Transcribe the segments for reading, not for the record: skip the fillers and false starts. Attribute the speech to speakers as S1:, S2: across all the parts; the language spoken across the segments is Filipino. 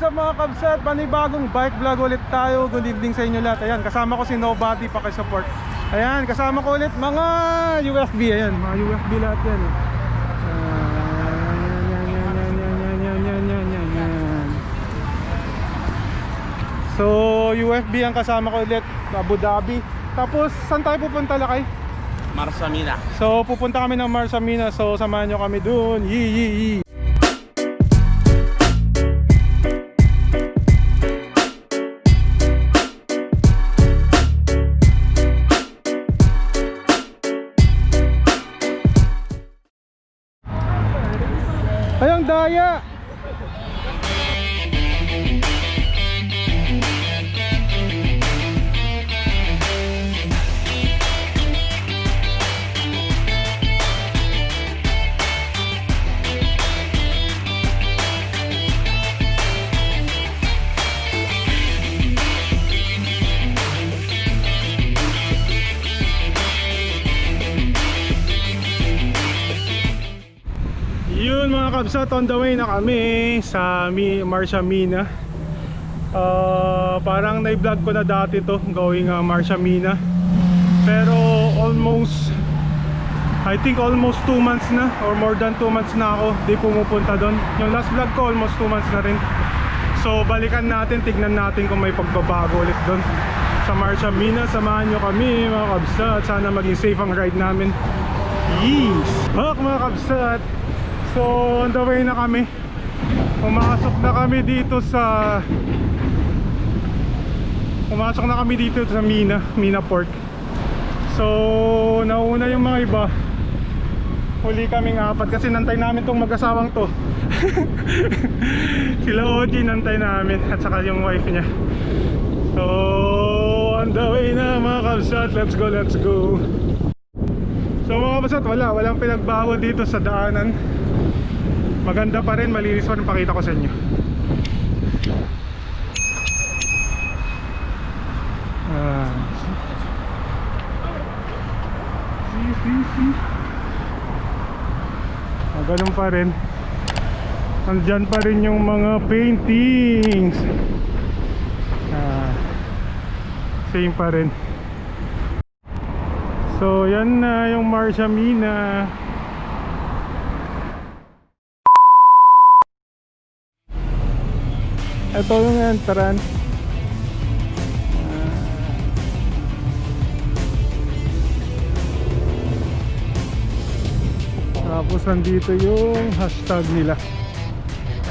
S1: up mga kabsat? Panibagong bike vlog ulit tayo. Good evening sa inyo lahat. Ayan, kasama ko si Nobody, pakisupport. Ayan, kasama ko ulit mga UFB. Ayan, mga UFB lahat yan. So, UFB ang kasama ko ulit, Abu Dhabi. Tapos, saan tayo pupunta, Lakay?
S2: Marsa, Mina.
S1: So, pupunta kami ng Marsa, Mina. So, samahan nyo kami dun. Yee. Ayang daya! Yun mga kabsat, on the way na kami sa Marsa, Mina. Parang na-vlog ko na dati to, going Marsa, Mina. Pero I think almost 2 months na, or more than 2 months na ako di pumupunta doon. Yung last vlog ko almost 2 months na rin. So balikan natin, tignan natin kung may pagbabago ulit doon sa Marsa, Mina. Samahan nyo kami mga kabsat, sana maging safe ang ride namin. Yes! Mga kabsat, so on the way na kami. Pumasok na kami dito sa Mina Port. So nauna yung mga iba. Huli kaming 4 kasi nantay namin tong mag-asawang to. Sila OG nantay namin at saka yung wife niya. So on the way na mga kabsat, let's go. So mga kabsat, walang pinagbago dito sa daanan. Maganda pa rin, malinis pa rin, pakita ko sa inyo. Ganun pa rin. Nandyan pa rin yung mga paintings. Same pa rin. So yan na yung Marsa, Mina. Ito yung entrance. Tapos nandito yung hashtag nila.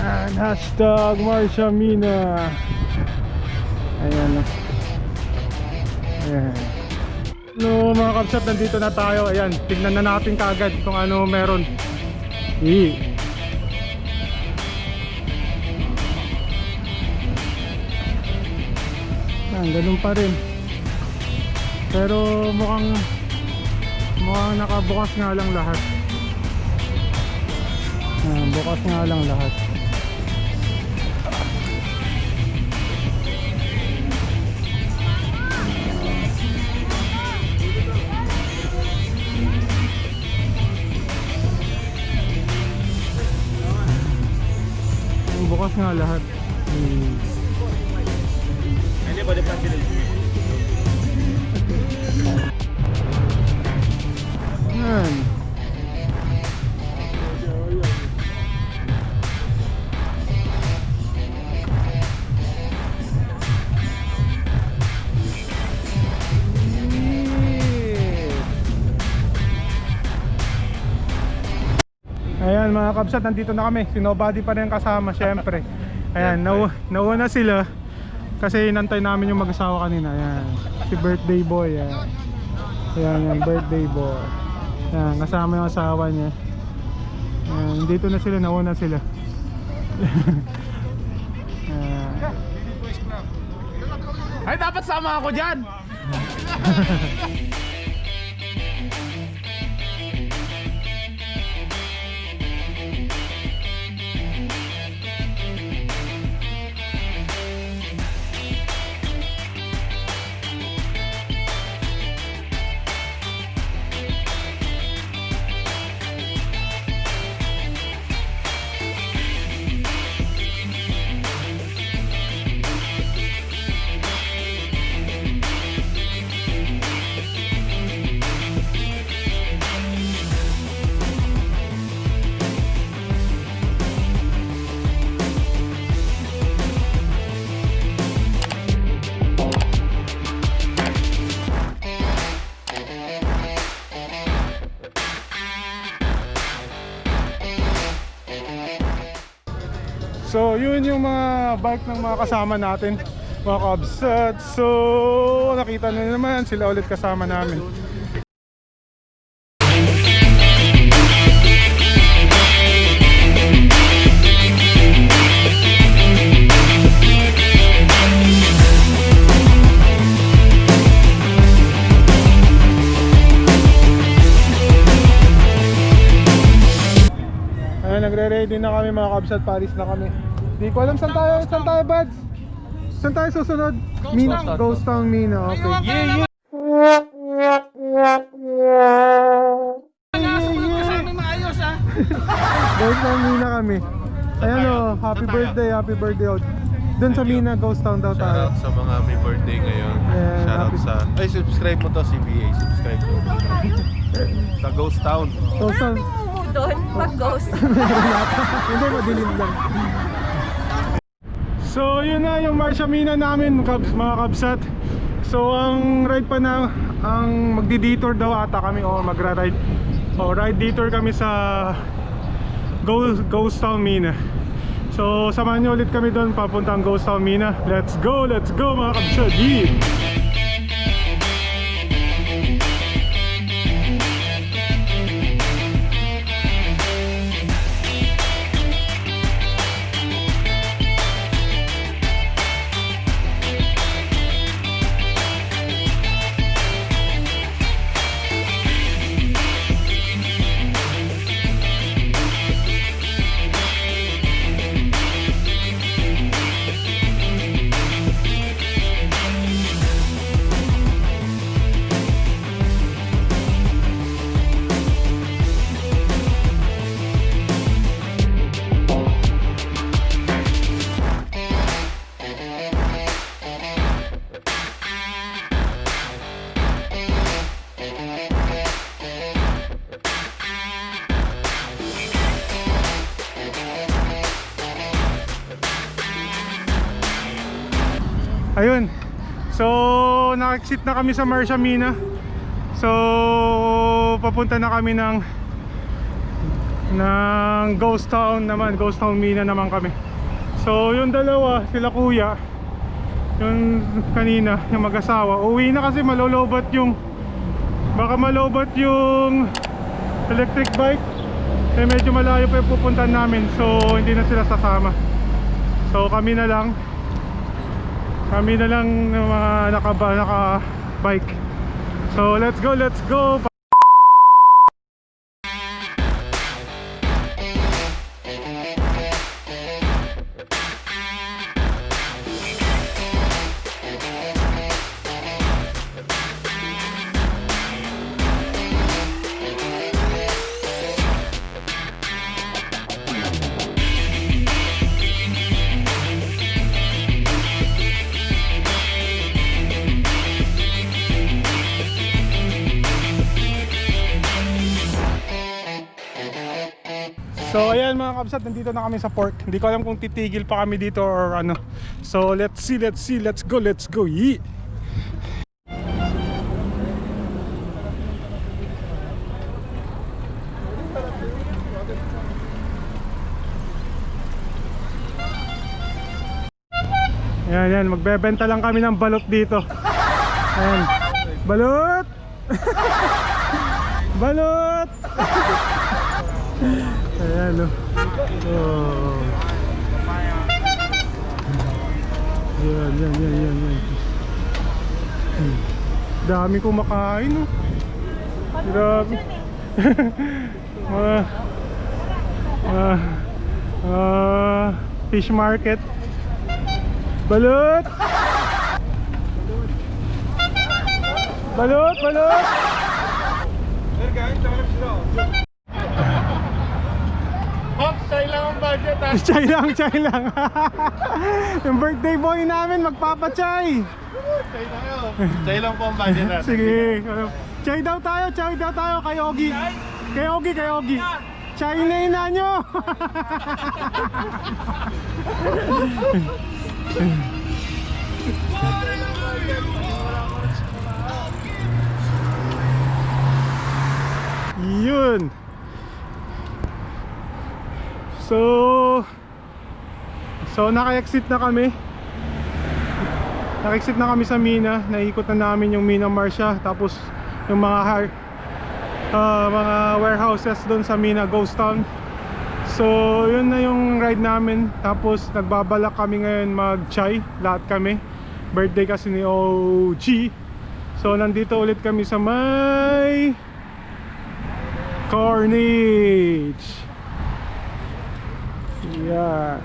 S1: Yan, hashtag Marsa, Mina. Ayan. Ayan. No mga kabsat, nandito na tayo. Ayan, tignan na natin kaagad kung ano meron. Ganun pa rin. Pero mukhang nakabukas nga lang lahat. Bukas nga lang lahat. Bukas nga lahat. Yan. Ayan mga kabsat, nandito na kami. Si Nobody pa rin kasama syempre. Ayan, nauna sila kasi nantay namin yung mag-asawa kanina. Ayan, si birthday boy. Ayan, birthday boy. Ayan, kasama yung asawa niya. Ayan, dito na sila, nauna sila.
S2: Ay, dapat sama ako dyan.
S1: So yun yung mga bike ng mga kasama natin, mga kabsat. So nakita nyo naman sila ulit kasama namin. Nagre-ready na kami mga kabsat, Paris na kami. Di ko alam saan tayo buds? Saan tayo susunod? Mina, Ghost Town Mina, okay. Yeah. Ghost Town Mina kami. Ayan o, happy birthday Doon sa Mina, Ghost Town daw tayo.
S3: Shoutout sa mga may birthday ngayon.
S1: Yeah,
S3: Shoutout
S1: happy-
S3: sa... Ay, subscribe mo to, CBA. Subscribe mo. Sa Ghost Town.
S1: Ghost Town.
S4: Doon, pag-ghost.
S1: Hindi, madilim lang. So yun na yung Marsa Mina namin mga kabsat. So ang ride pa na, ang magdi-detour daw ata kami o magra-ride. So ride detour kami sa Ghost Town Mina. So samahan nyo ulit kami doon papuntang Ghost Town Mina. Let's go mga kabsat. Yeah. Ayun. So na-exit na kami sa Marsa Mina. So papunta na kami ng Ghost Town naman, Ghost Town Mina naman kami. So yung dalawa, sila kuya, yung kanina, yung mag-asawa, uwi na kasi malolobat yung electric bike. Eh medyo malayo pa yung pupuntahan namin. So hindi na sila sasama. So kami na lang ng mga naka-bike. So let's go. So ayan mga kabsat, nandito na kami sa port. Hindi ko alam kung titigil pa kami dito or ano. So let's see, let's go. Yee! Ayan, magbebenta lang kami ng balot dito. Ayan, balot! Balot! Ayan o. Oh. Yan. Dami kumakain o. Grabe. Fish market. Balot! Balot!
S2: Chai lang ang budget ha.
S1: Chai lang. Yung birthday boy namin magpapachay.
S2: Chai lang po ang budget natin.
S1: Sige. Chai daw tayo kay Ogie. Kay Ogie. Chai na ina nyo. Yun. So So naka-exit na kami. Naka-exit na kami sa Mina. Naikot na namin yung Mina Marsa. Tapos yung mga warehouses doon sa Mina Ghost Town. So yun na yung ride namin. Tapos nagbabalak kami ngayon mag-chai. Lahat kami. Birthday kasi ni OG. So nandito ulit kami sa may Carnage. Yeah.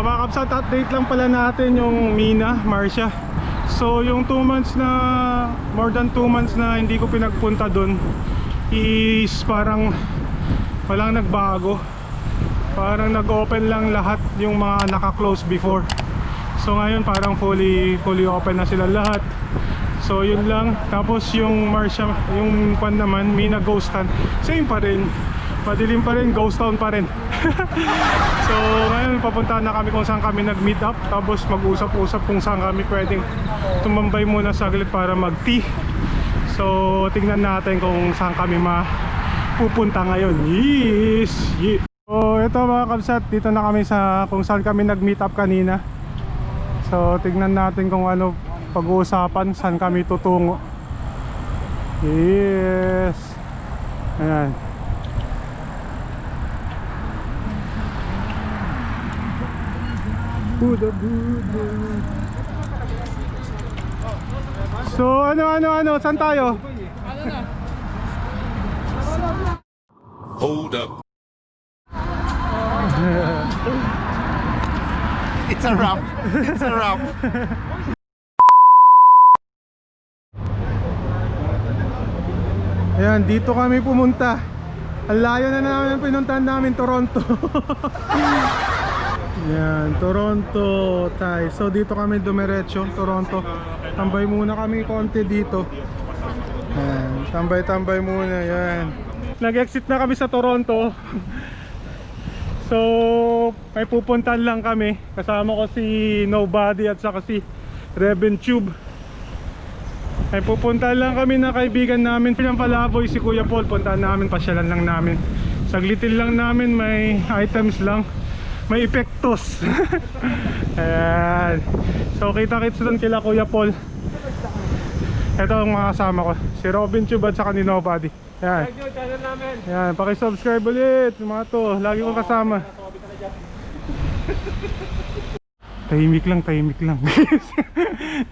S1: Mga kapsat, update lang pala natin yung Mina Marsa. So yung 2 months na, more than 2 months na hindi ko pinagpunta dun is parang walang nagbago. Parang nag-open lang lahat yung mga naka-close before. So ngayon parang fully open na sila lahat. So yun lang. Tapos yung Marsa, yung pan naman, Mina Ghost Town, same pa rin. Madilim pa rin, ghost town pa rin. So ngayon papunta na kami kung saan kami nag-meet up. Tapos mag-usap-usap kung saan kami pwedeng tumambay muna saglit para mag-tea. So tingnan natin kung saan kami mapupunta ngayon. Yes! Yeah. So ito mga kabsat, dito na kami sa kung saan kami nag-meet up kanina. So tingnan natin kung ano pag-uusapan, saan kami tutungo. Yes! Ayan. Buda. So ano, saan tayo?
S3: Hold up.
S2: It's a wrap. It's a wrap.
S1: Ayan, dito kami pumunta. Ang layo na namin pinuntahan namin, Toronto. Yan, Toronto tayo. So dito kami dumiretso, Toronto. Tambay muna kami konti dito. Yan, tambay muna, yan. Nag-exit na kami sa Toronto. So may pupuntahan lang kami. Kasama ko si Nobody at saka si Reven Tube. May pupuntahan lang kami na kaibigan namin. Silang Palaboy, si Kuya Paul. Puntahan namin, pasyalan lang namin. Saglitin lang namin, may items lang. May epektos. Ayan. So kita-kits doon kila Kuya Paul. Ito ang mga kasama ko, si Robin Tube at saka ni Nobody. Ayan. Ayan, pakisubscribe ulit mga to, lagi kong kasama. Tahimik lang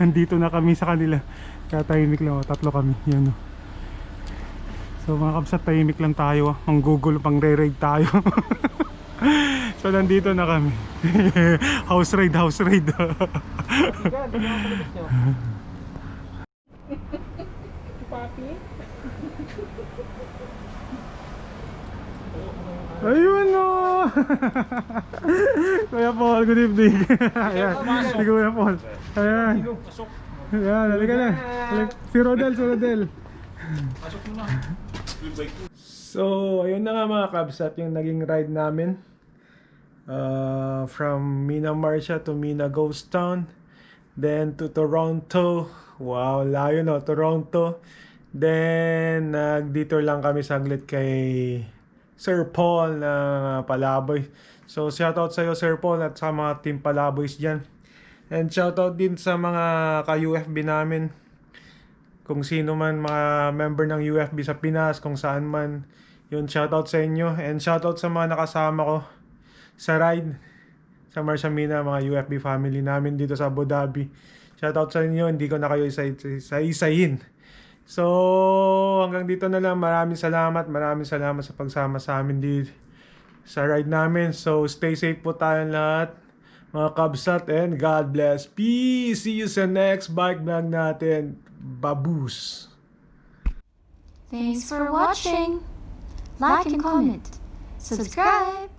S1: Nandito na kami sa kanila. Kaya tahimik lang, tatlo kami. Yan, no. So mga kabsat, tahimik lang tayo. Ang Google, pang re-raid tayo. So nandito na kami. House raid. Ayun, no. Kuya Paul, good evening. Ayan, si Kuya Paul. Ayan. Ayan, halika na. Si Rodel. So, ayun na nga mga kabsat, yung naging ride namin. From Mina Marsa to Mina Ghost Town, then to Toronto. Wow, layo, no, Toronto. Then nag-detour lang kami saglit kay Sir Paul na Palaboy. So shoutout sa iyo Sir Paul at sa mga team Palaboys dyan. And shoutout din sa mga ka-UFB namin, kung sino man mga member ng UFB sa Pinas, kung saan man. Yun, shoutout sa inyo. And shoutout sa mga nakasama ko sa ride sa Marsa Mina, mga UFB family namin dito sa Abu Dhabi. Shoutout sa inyo, hindi ko na kayo isa-isahin. So hanggang dito na lang. Maraming salamat sa pagsama sa amin dito sa ride namin. So stay safe po tayong lahat mga kabsat, and God bless. Peace. See you sa next bike vlog natin. Baboos.
S5: Thanks for watching. Like and comment. Subscribe.